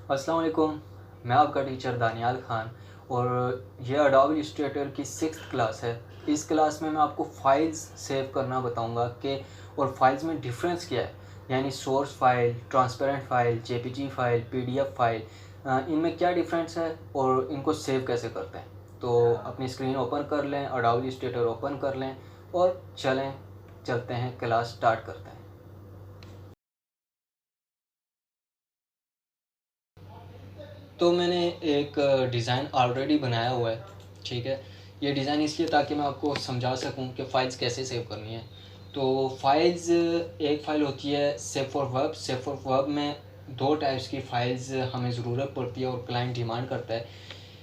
अस्सलाम वालेकुम। मैं आपका टीचर दानियाल ख़ान और ये अडोबी इलस्ट्रेटर की 6th क्लास है। इस क्लास में मैं आपको फ़ाइल्स सेव करना बताऊंगा कि और फाइल्स में डिफरेंस क्या है, यानी source file, transparent file, JPG file, PDF file, इनमें क्या डिफरेंस है और इनको सेव कैसे करते हैं। तो अपनी स्क्रीन ओपन कर लें, अडोबी इलस्ट्रेटर ओपन कर लें और चलते हैं, क्लास स्टार्ट करते हैं। तो मैंने एक डिज़ाइन ऑलरेडी बनाया हुआ है, ठीक है। ये डिज़ाइन इसलिए ताकि मैं आपको समझा सकूं कि फ़ाइल्स कैसे सेव करनी है। तो फाइल्स, एक फ़ाइल होती है save for verb. Save for verb में दो टाइप्स की फ़ाइल्स हमें ज़रूरत पड़ती है और क्लाइंट डिमांड करता है।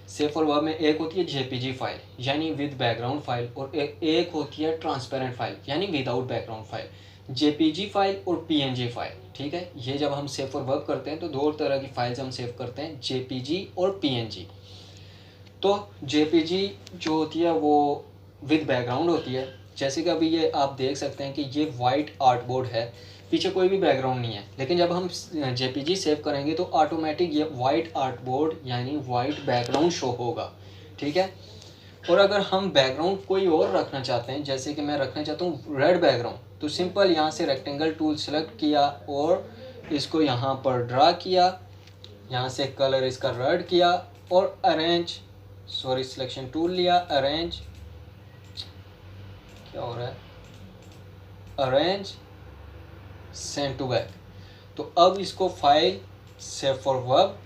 सेव फॉर वर्ब में एक होती है जेपीजी फ़ाइल यानी विद बैकग्राउंड फ़ाइल, और एक होती है ट्रांसपेरेंट फ़ाइल यानी without background file. JPG file और पीएनजी फ़ाइल, ठीक है। ये जब हम सेव फॉर वर्ब करते हैं तो दो तरह की फाइल्स हम सेव करते हैं, जेपीजी और पीएनजी। तो जेपीजी जो होती है वो विद बैकग्राउंड होती है। जैसे कि अभी ये आप देख सकते हैं कि ये वाइट आर्टबोर्ड है, पीछे कोई भी बैकग्राउंड नहीं है। लेकिन जब हम जेपीजी सेव करेंगे तो ऑटोमेटिक ये वाइट आर्टबोर्ड यानी वाइट बैकग्राउंड शो होगा, ठीक है। और अगर हम बैकग्राउंड कोई और रखना चाहते हैं, जैसे कि मैं रखना चाहता हूँ रेड बैकग्राउंड, तो सिंपल यहाँ से रेक्टेंगल टूल सेलेक्ट किया और इसको यहाँ पर ड्रा किया, यहाँ से कलर इसका रेड किया और सिलेक्शन टूल लिया, अरेंज, क्या हो रहा है, अरेंज सेंड टू बैक। तो अब इसको फाइल सेव फॉर वर्ब,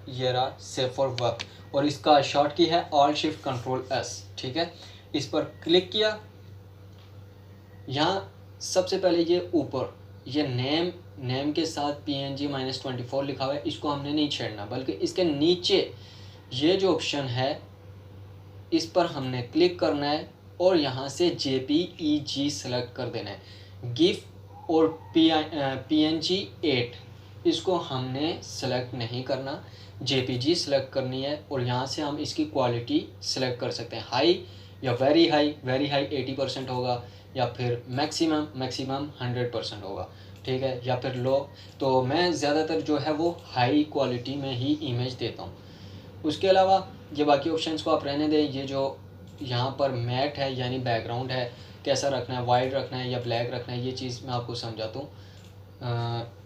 ये रहा सेव फॉर वर्ब, और इसका शॉर्ट की है ऑल्ट शिफ्ट कंट्रोल एस, ठीक है। इस पर क्लिक किया। यहाँ सबसे पहले ये ऊपर ये नेम के साथ png -24 लिखा हुआ है, इसको हमने नहीं छेड़ना, बल्कि इसके नीचे ये जो ऑप्शन है इस पर हमने क्लिक करना है और यहाँ से JPEG सेलेक्ट कर देना है। गिफ और PNG 8 इसको हमने सेलेक्ट नहीं करना, JPG सेलेक्ट करनी है। और यहाँ से हम इसकी क्वालिटी सेलेक्ट कर सकते हैं, हाई या वेरी हाई 80% होगा, या फिर मैक्सिमम 100% होगा, ठीक है, या फिर लो। तो मैं ज़्यादातर जो है वो हाई क्वालिटी में ही इमेज देता हूँ। उसके अलावा ये बाकी ऑप्शंस को आप रहने दें। ये जो यहाँ पर मैट है यानी बैकग्राउंड है, कैसा रखना है, वाइट रखना है या ब्लैक रखना है, ये चीज़ मैं आपको समझाता हूँ,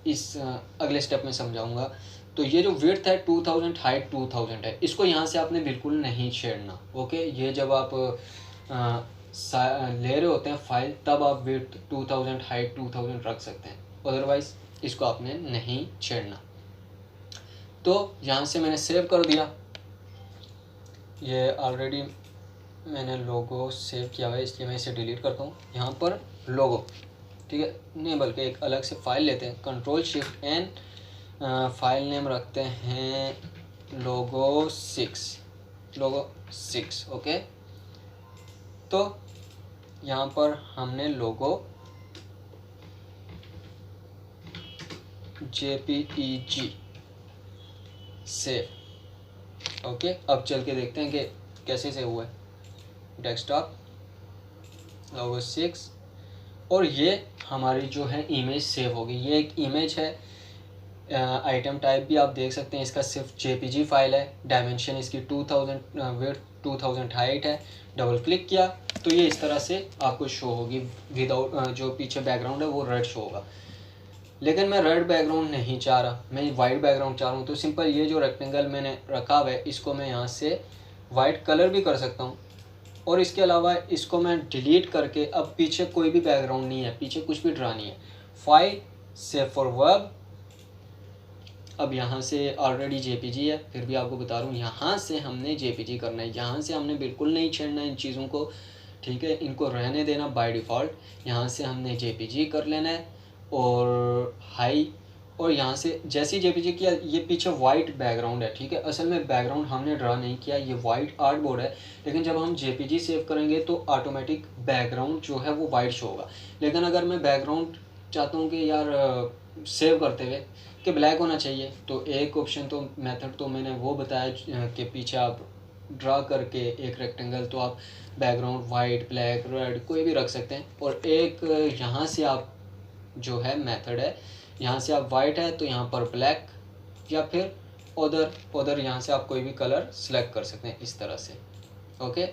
इस अगले स्टेप में समझाऊंगा। तो ये जो विड्थ है 2000, हाइट 2000 है, इसको यहाँ से आपने बिल्कुल नहीं छेड़ना, ओके। ये जब आप ले रहे होते हैं फाइल, तब आप विड्थ 2000, हाइट 2000 रख सकते हैं, अदरवाइज इसको आपने नहीं छेड़ना। तो यहाँ से मैंने सेव कर दिया। ये ऑलरेडी मैंने लोगो सेव किया हुआ है, इसलिए मैं इसे डिलीट करता हूँ। यहाँ पर लोगो, ठीक है, नहीं बल्कि एक अलग से फाइल लेते हैं, control shift N, file name रखते हैं लोगो 6, ओके। तो यहाँ पर हमने लोगो JPEG सेव, ओके। अब चल के देखते हैं कि कैसे सेव हुआ है। डेस्कटॉप लोगो 6, और ये हमारी जो है इमेज सेव होगी। ये एक इमेज है, आइटम टाइप भी आप देख सकते हैं, इसका सिर्फ JPG फाइल है। डायमेंशन इसकी 2000 विड्थ, 2000 हाइट है। डबल क्लिक किया तो ये इस तरह से आपको शो होगी, विदाउट जो पीछे बैकग्राउंड है वो रेड शो होगा। लेकिन मैं रेड बैकग्राउंड नहीं चाह रहा, मैं वाइट बैकग्राउंड चाह रहा हूँ। तो सिंपल ये जो रेक्टेंगल मैंने रखा हुआ है, इसको मैं यहाँ से वाइट कलर भी कर सकता हूँ, और इसके अलावा इसको मैं डिलीट करके, अब पीछे कोई भी बैकग्राउंड नहीं है, पीछे कुछ भी ड्रा नहीं है। फाइल सेव फॉर वर्ब, अब यहाँ से ऑलरेडी JPG है, फिर भी आपको बता रहा हूँ, यहाँ से हमने JPG करना है। यहाँ से हमने बिल्कुल नहीं छेड़ना इन चीज़ों को, ठीक है, इनको रहने देना बाय डिफ़ॉल्ट। यहाँ से हमने JPG कर लेना है और हाई, और यहाँ से जैसे ही JPG किया, ये पीछे वाइट बैकग्राउंड है, ठीक है। असल में बैकग्राउंड हमने ड्रा नहीं किया, ये वाइट आर्टबोर्ड है। लेकिन जब हम JPG सेव करेंगे तो ऑटोमेटिक बैकग्राउंड जो है वो वाइट शो होगा। लेकिन अगर मैं बैकग्राउंड चाहता हूँ कि यार सेव करते हुए कि ब्लैक होना चाहिए, तो एक ऑप्शन तो मेथड तो मैंने वो बताया कि पीछे आप ड्रा करके एक रेक्टेंगल, तो आप बैकग्राउंड वाइट, ब्लैक, रेड कोई भी रख सकते हैं। और एक यहाँ से आप जो है मेथड है, यहाँ से आप वाइट है तो यहाँ पर ब्लैक, या फिर उधर यहाँ से आप कोई भी कलर सिलेक्ट कर सकते हैं इस तरह से। ओके,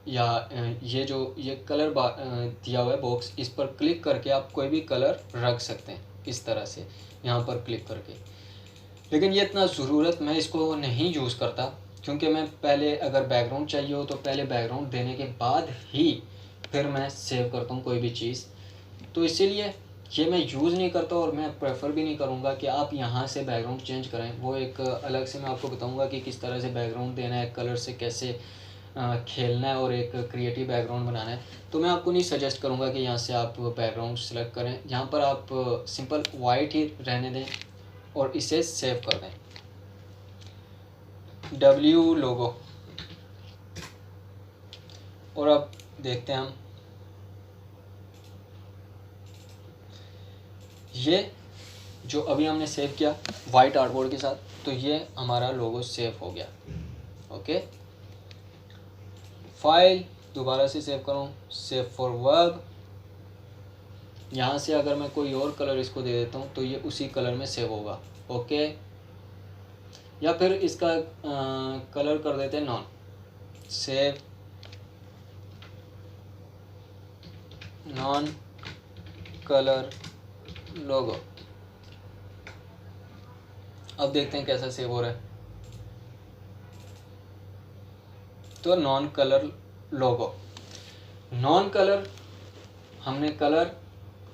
या ये कलर दिया हुआ है बॉक्स, इस पर क्लिक करके आप कोई भी कलर रख सकते हैं इस तरह से यहाँ पर क्लिक करके। लेकिन ये इतना ज़रूरत मैं इसको नहीं यूज़ करता, क्योंकि मैं पहले अगर बैकग्राउंड चाहिए हो तो पहले बैकग्राउंड देने के बाद ही फिर मैं सेव करता हूँ कोई भी चीज़। तो इसीलिए ये मैं यूज़ नहीं करता, और मैं प्रेफर भी नहीं करूँगा कि आप यहाँ से बैकग्राउंड चेंज करें। वो एक अलग से मैं आपको बताऊँगा कि किस तरह से बैकग्राउंड देना है, कलर से कैसे खेलना है और एक क्रिएटिव बैकग्राउंड बनाना है। तो मैं आपको नहीं सजेस्ट करूँगा कि यहाँ से आप बैकग्राउंड सेलेक्ट करें। यहाँ पर आप सिंपल वाइट ही रहने दें और इसे सेव कर दें। W लोगो, और अब देखते हैं हम ये जो अभी हमने सेव किया वाइट आर्टबोर्ड के साथ, तो ये हमारा लोगो सेव हो गया। ओके, फाइल दोबारा से सेव करूँ, सेव फॉर वर्ब। यहाँ से अगर मैं कोई और कलर इसको दे देता हूँ तो ये उसी कलर में सेव होगा। ओके, या फिर इसका कलर कर देते हैं नॉन, सेव नॉन कलर लोगो। अब देखते हैं कैसा सेव हो रहा है। तो नॉन कलर लोगो, नॉन कलर हमने कलर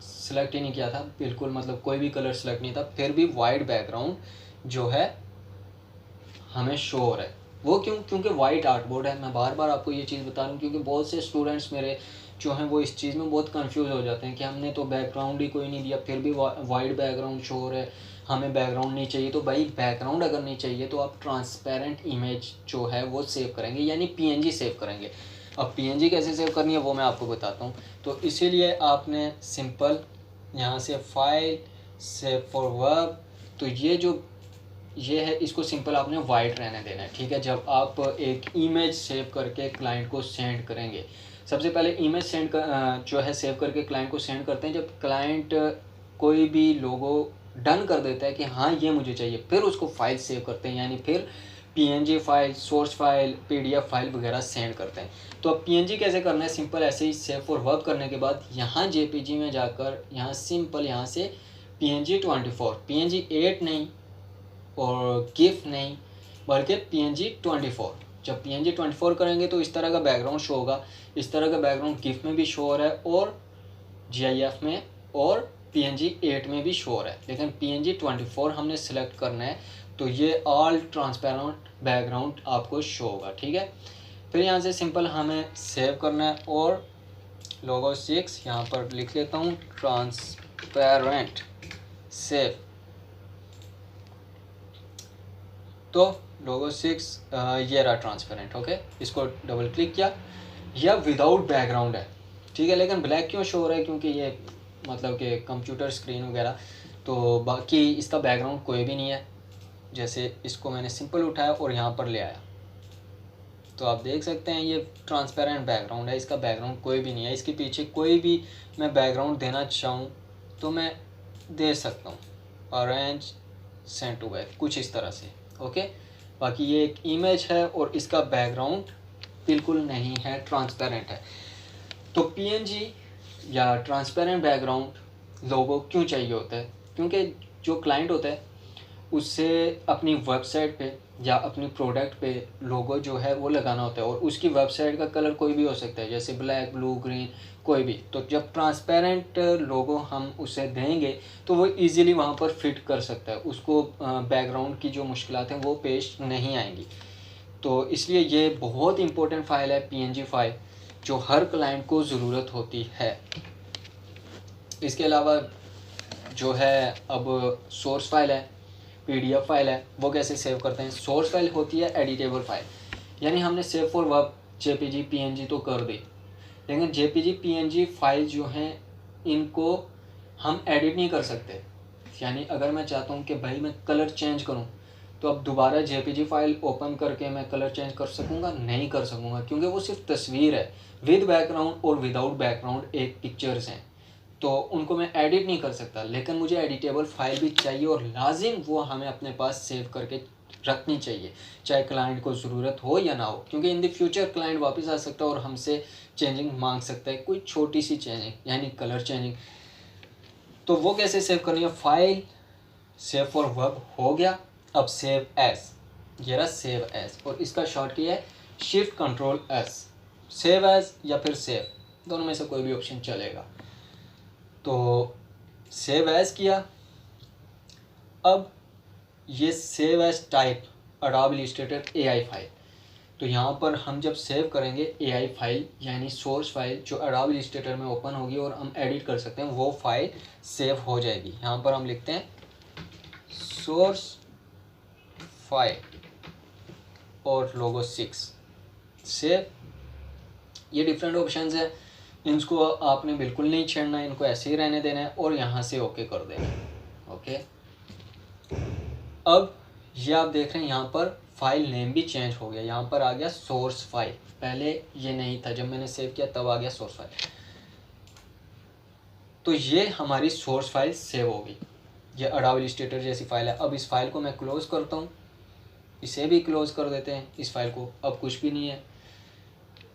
सिलेक्ट ही नहीं किया था बिल्कुल, मतलब कोई भी कलर सिलेक्ट नहीं था, फिर भी वाइट बैकग्राउंड जो है हमें शो हो रहा है। वो क्यों? क्योंकि वाइट आर्टबोर्ड है। मैं बार बार आपको ये चीज़ बता रहा हूँ, क्योंकि बहुत से स्टूडेंट्स मेरे जो हैं वो इस चीज़ में बहुत कंफ्यूज हो जाते हैं कि हमने तो बैकग्राउंड ही कोई नहीं दिया, फिर भी वाइट बैकग्राउंड शो हो रहा है, हमें बैकग्राउंड नहीं चाहिए। तो भाई बैकग्राउंड अगर नहीं चाहिए तो आप ट्रांसपेरेंट इमेज जो है वो सेव करेंगे, यानी PNG सेव करेंगे। अब PNG कैसे सेव करनी है वो मैं आपको बताता हूँ। तो इसीलिए आपने सिंपल यहाँ से फाइल, सेव फॉर वर्ब, तो ये है, इसको सिंपल आपने वाइट रहने देना है। ठीक है, जब आप एक इमेज सेव करके क्लाइंट को सेंड करेंगे, सबसे पहले इमेज जो है सेव करके क्लाइंट को सेंड करते हैं। जब क्लाइंट कोई भी लोगो डन कर देता है कि हाँ ये मुझे चाहिए, फिर उसको फाइल सेव करते हैं, यानी फिर PNG file, source file, PDF file वगैरह सेंड करते हैं। तो अब PNG कैसे करना है? सिंपल ऐसे ही सेव फॉर वर्ब करने के बाद यहाँ JPG में जाकर यहाँ सिंपल यहाँ से PNG 24, PNG 8 नहीं और GIF नहीं, बल्कि PNG 24। जब PNG 24 करेंगे तो इस तरह का बैकग्राउंड शो होगा। इस तरह का बैकग्राउंड GIF में भी शो हो रहा है और GIF में और PNG 8 में भी शो हो रहा है, लेकिन PNG 24 हमने सेलेक्ट करना है, तो ये ऑल ट्रांसपेरेंट बैकग्राउंड आपको शो होगा। ठीक है, फिर यहाँ से सिंपल हमें सेव करना है और लोगो 6 यहाँ पर लिख लेता हूँ, ट्रांसपेरेंट, सेव। तो लोगो 6 ये रहा ट्रांसपेरेंट। ओके, इसको डबल क्लिक किया, यह विदाउट बैकग्राउंड है। ठीक है, लेकिन ब्लैक क्यों शो हो रहा है? क्योंकि ये मतलब कि कंप्यूटर स्क्रीन वगैरह, तो बाकी इसका बैकग्राउंड कोई भी नहीं है। जैसे इसको मैंने सिंपल उठाया और यहाँ पर ले आया, तो आप देख सकते हैं ये ट्रांसपेरेंट बैकग्राउंड है, इसका बैकग्राउंड कोई भी नहीं है। इसके पीछे कोई भी मैं बैकग्राउंड देना चाहूँ तो मैं दे सकता हूँ, ऑरेंज, सेंड टू बैक, कुछ इस तरह से। ओके, बाकी ये एक इमेज है और इसका बैकग्राउंड बिल्कुल नहीं है, ट्रांसपेरेंट है। तो PNG या ट्रांसपेरेंट बैकग्राउंड लोगो क्यों चाहिए होता है? क्योंकि जो क्लाइंट होता है उससे अपनी वेबसाइट पे या अपनी प्रोडक्ट पे लोगो जो है वो लगाना होता है, और उसकी वेबसाइट का कलर कोई भी हो सकता है, जैसे ब्लैक, ब्लू, ग्रीन, कोई भी। तो जब ट्रांसपेरेंट लोगो हम उसे देंगे तो वो इजीली वहाँ पर फिट कर सकता है, उसको बैकग्राउंड की जो मुश्किलात हैं वो पेश नहीं आएंगी। तो इसलिए ये बहुत इंपॉर्टेंट फाइल है PNG फाइल, जो हर क्लाइंट को ज़रूरत होती है। इसके अलावा जो है अब सोर्स फाइल है, PDF फाइल है, वो कैसे सेव करते हैं? सोर्स फाइल होती है एडिटेबल फाइल, यानी हमने save for verb JPG PNG तो कर दी, लेकिन JPG PNG फाइल जो हैं इनको हम एडिट नहीं कर सकते। यानी अगर मैं चाहता हूँ कि भाई मैं कलर चेंज करूँ, तो अब दोबारा JPG फाइल ओपन करके मैं कलर चेंज कर सकूँगा? नहीं कर सकूँगा, क्योंकि वो सिर्फ तस्वीर है। विद बैकग्राउंड और विदाउट बैकग्राउंड एक पिक्चर्स हैं, तो उनको मैं एडिट नहीं कर सकता, लेकिन मुझे एडिटेबल फाइल भी चाहिए और लाजिम वो हमें अपने पास सेव करके रखनी चाहिए, चाहे क्लाइंट को ज़रूरत हो या ना हो, क्योंकि इन द फ्यूचर क्लाइंट वापस आ सकता है और हमसे चेंजिंग मांग सकता है, कोई छोटी सी चेंजिंग यानी कलर चेंजिंग। तो वो कैसे सेव करनी है? फाइल सेव फॉर वर्ब हो गया, अब सेव एज, ये रहा सेव एज, और इसका शॉर्ट की है shift control S. Save as या फिर सेव, दोनों में से कोई भी ऑप्शन चलेगा। तो सेव एज किया, अब ये save as type Adobe Illustrator AI file, तो यहाँ पर हम जब सेव करेंगे एआई फाइल यानी सोर्स फाइल जो अडोबे इलस्ट्रेटर में ओपन होगी और हम एडिट कर सकते हैं, वो फाइल सेव हो जाएगी। यहाँ पर हम लिखते हैं सोर्स फाइल और लोगो 6 सेव। ये डिफरेंट ऑप्शंस है, इनको आपने बिल्कुल नहीं छेड़ना है, इनको ऐसे ही रहने देना है और यहाँ से ओके कर देना है। ओके, अब ये आप देख रहे हैं यहाँ पर फाइल नेम भी चेंज हो गया, यहाँ पर आ गया सोर्स फाइल, पहले ये नहीं था, जब मैंने सेव किया तब आ गया सोर्स फाइल। तो ये हमारी सोर्स फाइल सेव होगी, ये अडोबे इलस्ट्रेटर जैसी फाइल है। अब इस फाइल को मैं क्लोज करता हूँ, इसे भी क्लोज कर देते हैं, इस फाइल को, अब कुछ भी नहीं है।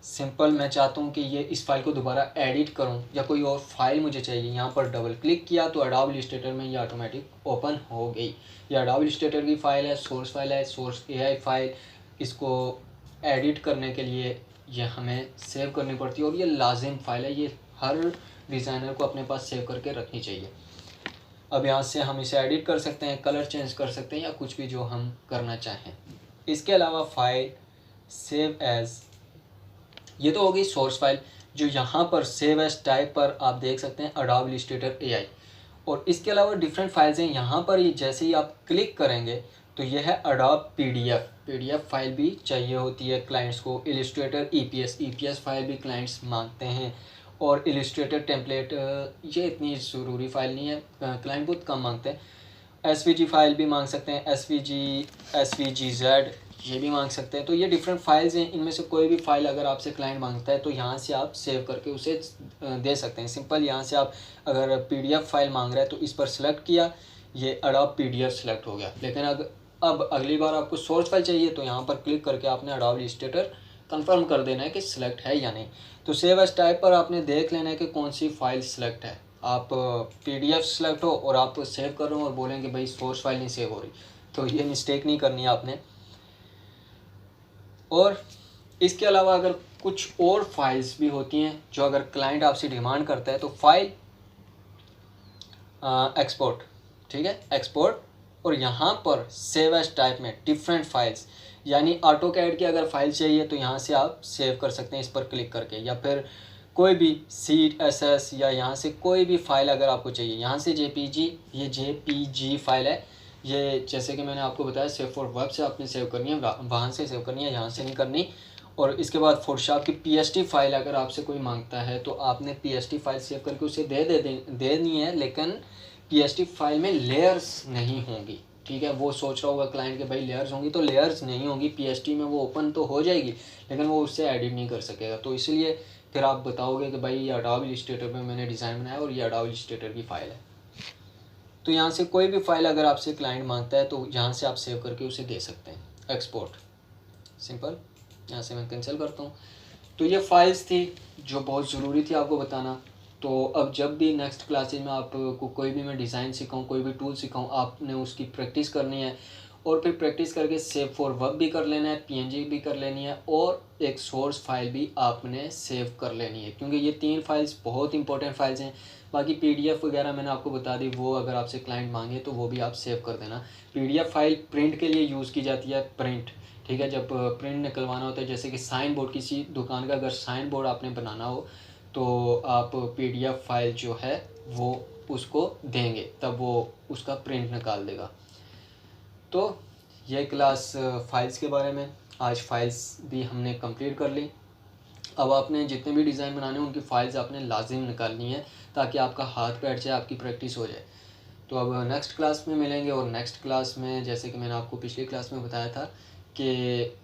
सिंपल मैं चाहता हूँ कि ये इस फाइल को दोबारा एडिट करूँ या कोई और फाइल मुझे चाहिए, यहाँ पर डबल क्लिक किया तो अडोबे इलस्ट्रेटर में ये ऑटोमेटिक ओपन हो गई। ये अडोबे इलस्ट्रेटर की फ़ाइल है, सोर्स एआई फाइल। इसको एडिट करने के लिए ये हमें सेव करनी पड़ती है और ये लाजिम फाइल है, ये हर डिज़ाइनर को अपने पास सेव करके रखनी चाहिए। अब यहाँ से हम इसे एडिट कर सकते हैं, कलर चेंज कर सकते हैं या कुछ भी जो हम करना चाहें। इसके अलावा फाइल सेव एज, ये तो होगी सोर्स फाइल, जो यहाँ पर सेव एज टाइप पर आप देख सकते हैं अडोबे इलस्ट्रेटर एआई। और इसके अलावा डिफरेंट फाइल्स हैं, यहाँ पर ही जैसे ही आप क्लिक करेंगे तो यह है अडोबे पीडीएफ फाइल भी चाहिए होती है क्लाइंट्स को, इलस्ट्रेटर ईपीएस फाइल भी क्लाइंट्स मांगते हैं, और इलस्ट्रेटर टेम्पलेट ये इतनी ज़रूरी फाइल नहीं है, क्लाइंट बहुत कम मांगते हैं। एसवीजी फाइल भी मांग सकते हैं, एसवीजीजेड ये भी मांग सकते हैं। तो ये डिफरेंट फाइल्स हैं, इनमें से कोई भी फाइल अगर आपसे क्लाइंट मांगता है तो यहाँ से आप सेव करके उसे दे सकते हैं। सिंपल यहाँ से आप अगर पीडीएफ फाइल मांग रहा है तो इस पर सेलेक्ट किया, ये अडोबे पीडीएफ सेलेक्ट हो गया। लेकिन अब अगली बार आपको सोर्स फाइल चाहिए तो यहाँ पर क्लिक करके आपने अडोबे इलस्ट्रेटर कंफर्म कर देना है कि सिलेक्ट है या नहीं। तो सेव एज टाइप पर आपने देख लेना है कि कौन सी फाइल सिलेक्ट है। आप पीडीएफ सेलेक्ट हो और आप सेव कर रहे हो और बोलेंगे भाई सोर्स फाइल नहीं सेव हो रही, तो ये मिस्टेक नहीं करनी है आपने। और इसके अलावा अगर कुछ और फाइल्स भी होती हैं जो अगर क्लाइंट आपसे डिमांड करता है तो फाइल एक्सपोर्ट, ठीक है, एक्सपोर्ट, और यहाँ पर सेव एज टाइप में डिफरेंट फाइल्स यानी ऑटोकैड की अगर फाइल चाहिए तो यहाँ से आप सेव कर सकते हैं इस पर क्लिक करके, या फिर कोई भी CSS या यहाँ से कोई भी फाइल अगर आपको चाहिए, यहाँ से ये JPG फाइल है, ये जैसे कि मैंने आपको बताया सेव फॉर वेब से आपने सेव करनी है, वहाँ से सेव करनी है, यहाँ से नहीं करनी। और इसके बाद फोटोशॉप की PST फाइल अगर आपसे कोई मांगता है तो आपने PST फाइल सेव करके उसे देनी है, लेकिन PST फाइल में लेयर्स नहीं होंगी, ठीक है। वो सोच रहा होगा क्लाइंट के भाई लेयर्स होंगी, तो लेयर्स नहीं होंगी, PST में वो ओपन तो हो जाएगी लेकिन वो उससे एडिट नहीं कर सकेगा। तो इसलिए फिर आप बताओगे कि भाई ये अडोबे इलस्ट्रेटर में मैंने डिज़ाइन बनाया और ये अडोबे इलस्ट्रेटर की फ़ाइल है। तो यहाँ से कोई भी फाइल अगर आपसे क्लाइंट मांगता है तो यहाँ से आप सेव करके उसे दे सकते हैं। एक्सपोर्ट सिंपल, यहाँ से मैं कैंसिल करता हूँ। तो ये फाइल्स थी जो बहुत ज़रूरी थी आपको बताना। तो अब जब भी नेक्स्ट क्लासेज में आपको कोई भी मैं डिज़ाइन सिखाऊँ, कोई भी टूल सिखाऊँ, आपने उसकी प्रैक्टिस करनी है और फिर प्रैक्टिस करके सेव फॉर वर्ब भी कर लेना है, PNG भी कर लेनी है और एक सोर्स फाइल भी आपने सेव कर लेनी है, क्योंकि ये 3 फाइल्स बहुत इंपॉर्टेंट फाइल्स हैं। बाकी PDF वगैरह मैंने आपको बता दी, वो अगर आपसे क्लाइंट मांगे तो वो भी आप सेव कर देना। PDF फाइल प्रिंट के लिए यूज़ की जाती है, प्रिंट, ठीक है, जब प्रिंट निकलवाना होता है, जैसे कि साइन बोर्ड, किसी दुकान का अगर साइन बोर्ड आपने बनाना हो तो आप PDF फाइल जो है वो उसको देंगे, तब वो उसका प्रिंट निकाल देगा। तो ये क्लास फाइल्स के बारे में, आज फाइल्स भी हमने कंप्लीट कर ली। अब आपने जितने भी डिज़ाइन बनाने हैं उनकी फ़ाइल्स आपने लाजिम निकालनी है ताकि आपका हाथ बैठ जाए, आपकी प्रैक्टिस हो जाए। तो अब नेक्स्ट क्लास में मिलेंगे और नेक्स्ट क्लास में जैसे कि मैंने आपको पिछली क्लास में बताया था कि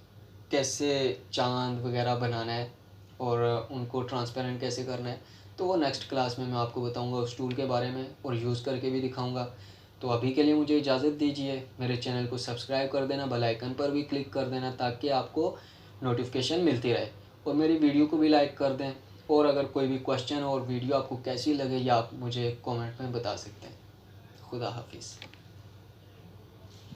कैसे चांद वगैरह बनाना है और उनको ट्रांसपेरेंट कैसे करना है, तो वो नेक्स्ट क्लास में मैं आपको बताऊंगा उस टूल के बारे में और यूज़ करके भी दिखाऊंगा। तो अभी के लिए मुझे इजाज़त दीजिए। मेरे चैनल को सब्सक्राइब कर देना, बेल आइकन पर भी क्लिक कर देना ताकि आपको नोटिफिकेशन मिलती रहे, और मेरी वीडियो को भी लाइक कर दें। और अगर कोई भी क्वेश्चन और वीडियो आपको कैसी लगे या आप मुझे कमेंट में बता सकते हैं। खुदा हाफिज़।